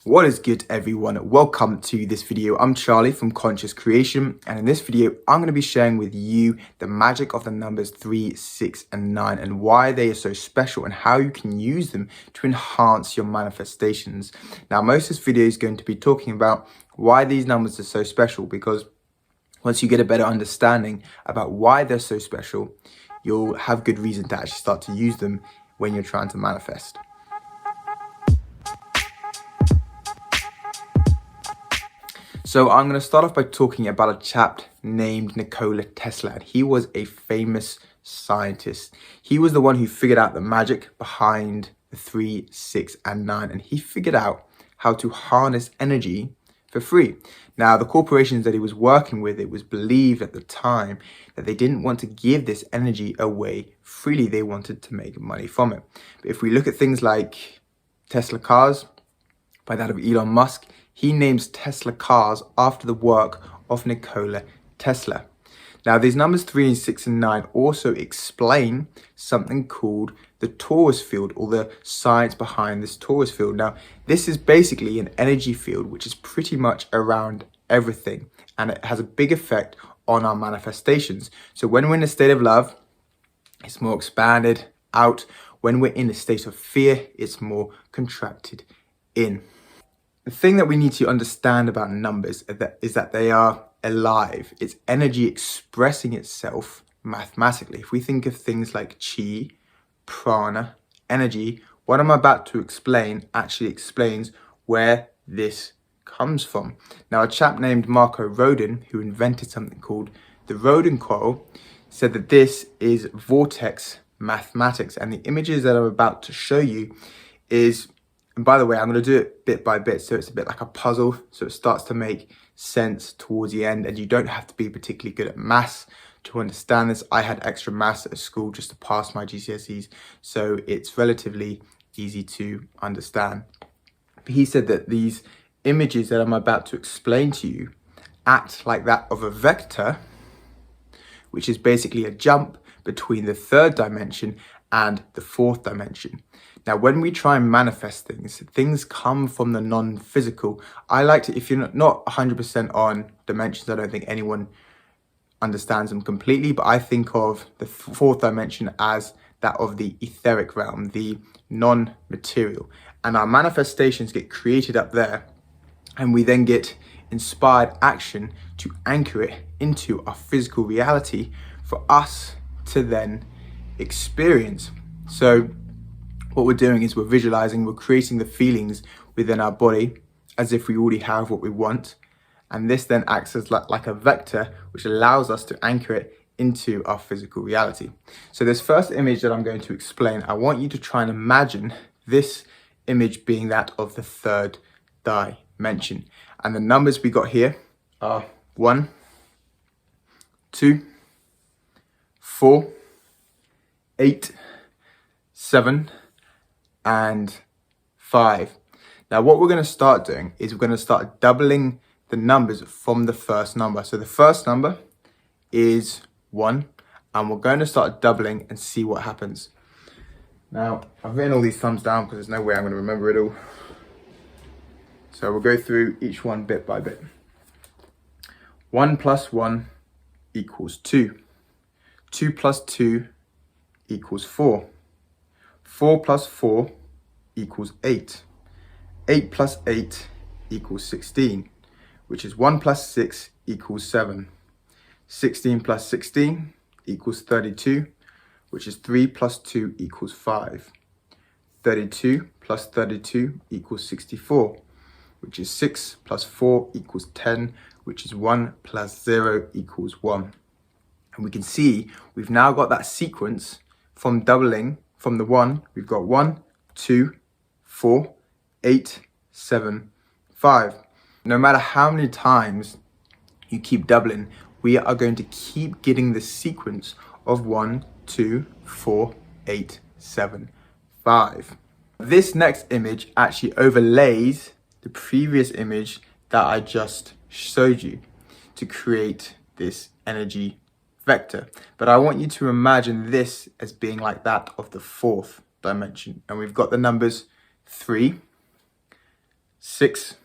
What is good, everyone? Welcome to this video. I'm Charlie from Conscious Creation, and in this video I'm going to be sharing with you the magic of the numbers 3, 6 and 9 and why they are so special and how you can use them to enhance your manifestations. Now, most of this video is going to be talking about why these numbers are so special, because once you get a better understanding about why they're so special, you'll have good reason to actually start to use them when you're trying to manifest. So I'm going to start off by talking about a chap named Nikola Tesla. And he was a famous scientist. He was the one who figured out the magic behind the 3, 6 and 9. And he figured out how to harness energy for free. Now, the corporations that he was working with, it was believed at the time that they didn't want to give this energy away freely. They wanted to make money from it. But if we look at things like Tesla cars, by that of Elon Musk, he names Tesla cars after the work of Nikola Tesla. Now, these numbers 3, 6 and 9 also explain something called the torus field, or the science behind this torus field. Now, this is basically an energy field which is pretty much around everything, and it has a big effect on our manifestations. So when we're in a state of love, it's more expanded out. When we're in a state of fear, it's more contracted in. The thing that we need to understand about numbers is that they are alive. It's energy expressing itself mathematically. If we think of things like chi, prana, energy, what I'm about to explain actually explains where this comes from. Now, a chap named Marco Rodin, who invented something called the Rodin coil, said that this is vortex mathematics. And the images that I'm about to show you is, and by the way, I'm going to do it bit by bit, so it's a bit like a puzzle, so it starts to make sense towards the end, and you don't have to be particularly good at maths to understand this. I had extra maths at school just to pass my GCSEs, so it's relatively easy to understand. But he said that these images that I'm about to explain to you act like that of a vector, which is basically a jump between the third dimension and the fourth dimension. Now, when we try and manifest things come from the non-physical. I like to, if you're not 100% on dimensions, I don't think anyone understands them completely, but I think of the fourth dimension as that of the etheric realm, the non-material. And our manifestations get created up there, and we then get inspired action to anchor it into our physical reality for us to then experience. So what we're doing is we're visualizing, we're creating the feelings within our body as if we already have what we want. And this then acts as like a vector, which allows us to anchor it into our physical reality. So this first image that I'm going to explain, I want you to try and imagine this image being that of the third dimension. And the numbers we got here are 1, 2, 4, 8, 7, and 5. Now, what we're going to start doing is we're going to start doubling the numbers from the first number. So the first number is 1, and we're going to start doubling and see what happens. Now, I've written all these thumbs down because there's no way I'm going to remember it all. So we'll go through each one bit by bit. 1 plus 1 equals 2. 2 plus 2 equals 4. 4 plus 4 equals 8. 8 plus 8 equals 16, which is 1 plus 6 equals 7. 16 plus 16 equals 32, which is 3 plus 2 equals 5. 32 plus 32 equals 64, which is 6 plus 4 equals 10, which is 1 plus 0 equals 1. And we can see we've now got that sequence from doubling from the 1. We've got 1, 2, 4, 8, 7, 5. No matter how many times you keep doubling, we are going to keep getting the sequence of 1, 2, 4, 8, 7, 5. This next image actually overlays the previous image that I just showed you to create this energy vector. But I want you to imagine this as being like that of the fourth dimension. And we've got the numbers 3, 6,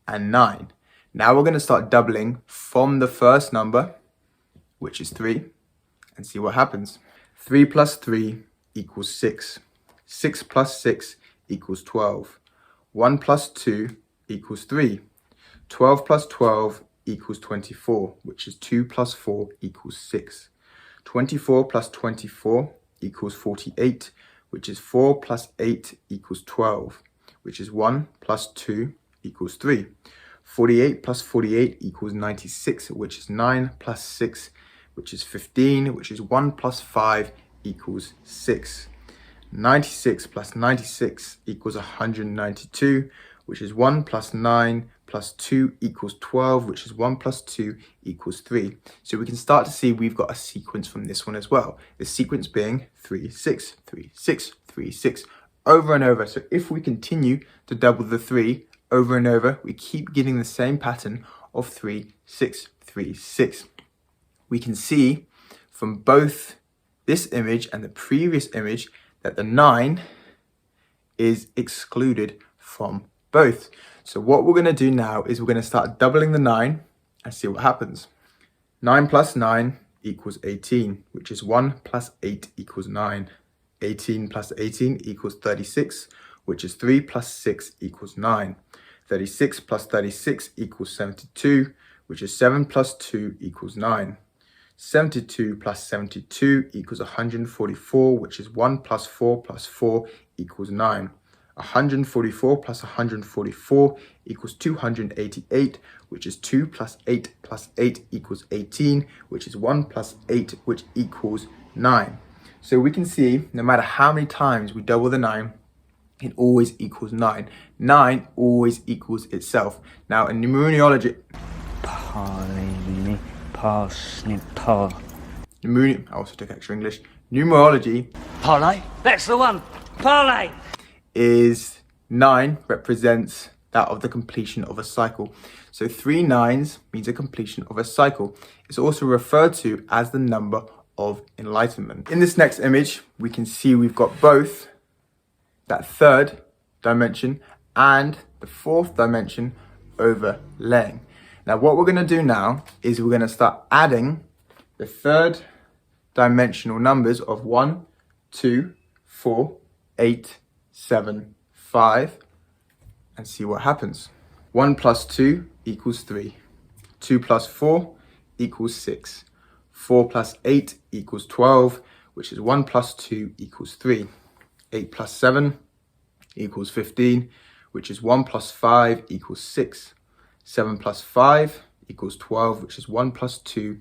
and 9. Now we're going to start doubling from the first number, which is 3, and see what happens. 3 plus 3 equals 6. 6 plus 6 equals 12. 1 plus 2 equals 3. 12 plus 12 equals 24, which is 2 plus 4 equals 6. 24 plus 24 equals 48, which is 4 plus 8 equals 12, which is 1 plus 2 equals 3. 48 plus 48 equals 96, which is 9 plus 6, which is 15, which is 1 plus 5 equals 6. 96 plus 96 equals 192, which is 1 plus 9 plus 2 equals 12, which is 1 plus 2 equals 3. So we can start to see we've got a sequence from this one as well. The sequence being 3, 6, 3, 6, 3, 6, over and over. So if we continue to double the 3 over and over, we keep getting the same pattern of 3, 6, 3, 6. We can see from both this image and the previous image that the 9 is excluded from both. So what we're going to do now is we're going to start doubling the 9 and see what happens. 9 plus 9 equals 18, which is 1 plus 8 equals 9. 18 plus 18 equals 36, which is 3 plus 6 equals 9. 36 plus 36 equals 72, which is 7 plus 2 equals 9. 72 plus 72 equals 144, which is 1 plus 4 plus 4 equals 9. 144 plus 144 equals 288, which is 2 plus 8 plus 8 equals 18, which is 1 plus 8, which equals 9. So we can see no matter how many times we double the 9, it always equals 9. 9 always equals itself. Now in numerology, I also took extra English. Numerology, parlay, that's the one. Parlay is 9 represents that of the completion of a cycle. So 3 9s means a completion of a cycle. It's also referred to as the number of enlightenment. In this next image, we can see we've got both that third dimension and the fourth dimension overlaying. Now what we're going to do now is we're going to start adding the third dimensional numbers of 1, 2, 4, 8, 7, 5, and see what happens. 1 plus 2 equals 3. 2 plus 4 equals 6. 4 plus 8 equals 12, which is 1 plus 2 equals 3. 8 plus 7 equals 15, which is 1 plus 5 equals 6. 7 plus 5 equals 12, which is 1 plus 2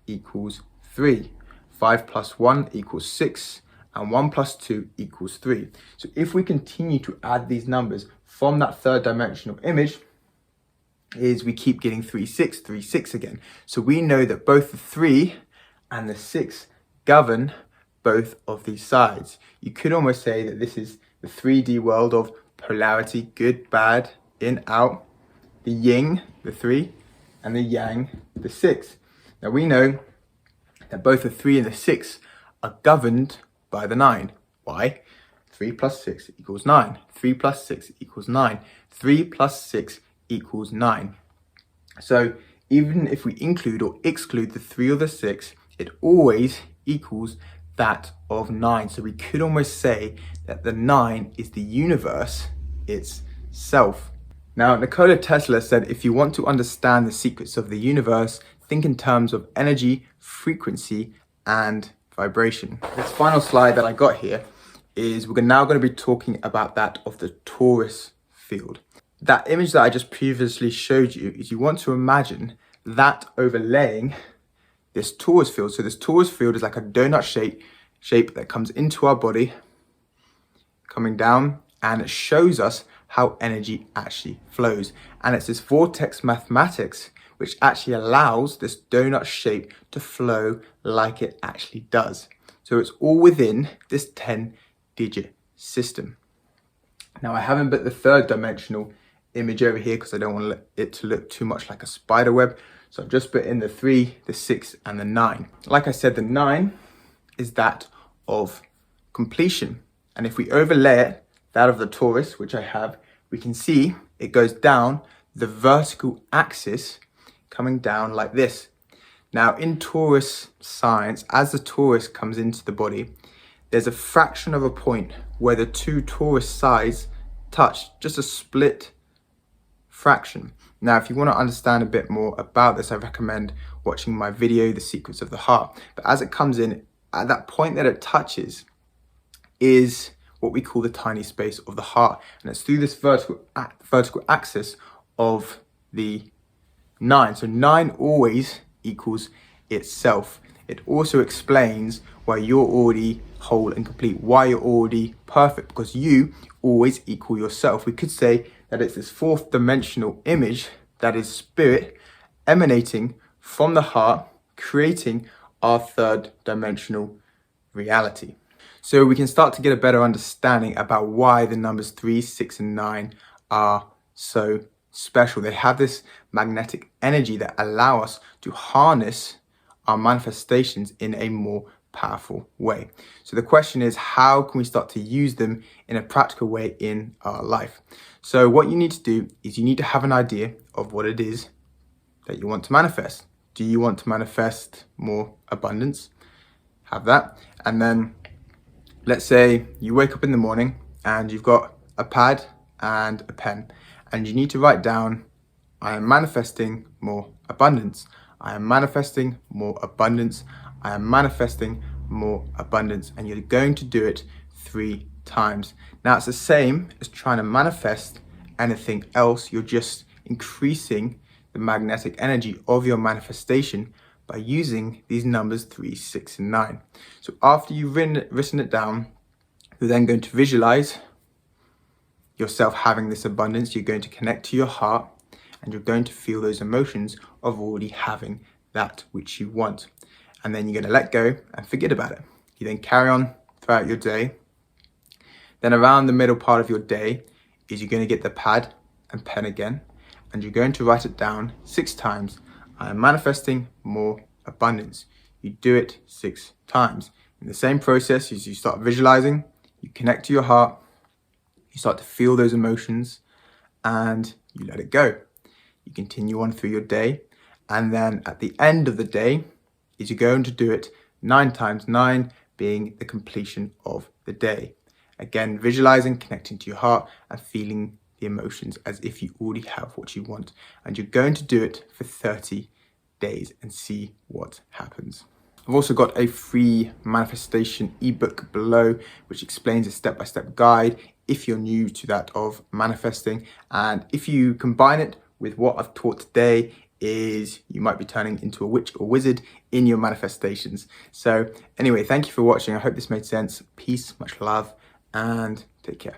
equals 3. 5 plus 1 equals 6, and 1 plus 2 equals 3. So if we continue to add these numbers from that third dimensional image, is we keep getting 3, 6, 3, 6 again. So we know that both the 3 and the 6 govern both of these sides. You could almost say that this is the 3D world of polarity, good, bad, in, out, the yin, the 3, and the yang, the 6. Now we know that both the 3 and the 6 are governed by the 9. Why? 3 plus 6 equals 9. 3 plus 6 equals 9. 3 plus 6 equals 9. So even if we include or exclude the 3 or the 6, it always equals that of 9. So we could almost say that the 9 is the universe itself. Now, Nikola Tesla said, if you want to understand the secrets of the universe, think in terms of energy, frequency, and vibration. This final slide that I got here is we're now going to be talking about that of the torus field. That image that I just previously showed you is you want to imagine that overlaying this torus field. So this torus field is like a donut shape that comes into our body, coming down, and it shows us how energy actually flows. And it's this vortex mathematics which actually allows this donut shape to flow like it actually does. So it's all within this 10-digit system. Now I haven't put the third dimensional image over here because I don't want it to look too much like a spider web. So I've just put in the 3, the 6, and the 9. Like I said, the 9 is that of completion. And if we overlay it, that of the torus, which I have, we can see it goes down the vertical axis, coming down like this. Now in torus science, as the torus comes into the body, there's a fraction of a point where the two torus sides touch, just a split fraction. Now, if you want to understand a bit more about this, I recommend watching my video, The Secrets of the Heart. But as it comes in, at that point that it touches is what we call the tiny space of the heart. And it's through this vertical axis of the 9. So 9 always equals itself. It also explains why you're already whole and complete, why you're already perfect, because you always equal yourself. We could say that it's this fourth dimensional image that is spirit emanating from the heart, creating our third dimensional reality. So we can start to get a better understanding about why the numbers 3, 6, and 9 are so special. They have this magnetic energy that allow us to harness our manifestations in a more powerful way. So the question is, how can we start to use them in a practical way in our life? So what you need to do is you need to have an idea of what it is that you want to manifest. Do you want to manifest more abundance? Have that. And then let's say you wake up in the morning and you've got a pad and a pen, and you need to write down, I am manifesting more abundance. I am manifesting more abundance. I am manifesting more abundance. And you're going to do it 3 times. Now it's the same as trying to manifest anything else. You're just increasing the magnetic energy of your manifestation by using these numbers 3, 6, and 9. So after you've written it down, you're then going to visualize yourself having this abundance. You're going to connect to your heart, and you're going to feel those emotions of already having that which you want. And then you're going to let go and forget about it. You then carry on throughout your day. Then around the middle part of your day is you're going to get the pad and pen again, and you're going to write it down 6 times. I am manifesting more abundance. You do it 6 times. In the same process, as you start visualizing, you connect to your heart, you start to feel those emotions, and you let it go. You continue on through your day, and then at the end of the day is you're going to do it 9 times, 9 being the completion of the day. Again, visualizing, connecting to your heart, and feeling the emotions as if you already have what you want. And you're going to do it for 30 days and see what happens. I've also got a free manifestation ebook below, which explains a step-by-step guide if you're new to that of manifesting. And if you combine it with what I've taught today, is you might be turning into a witch or wizard in your manifestations. So anyway, thank you for watching. I hope this made sense. Peace, much love, and take care.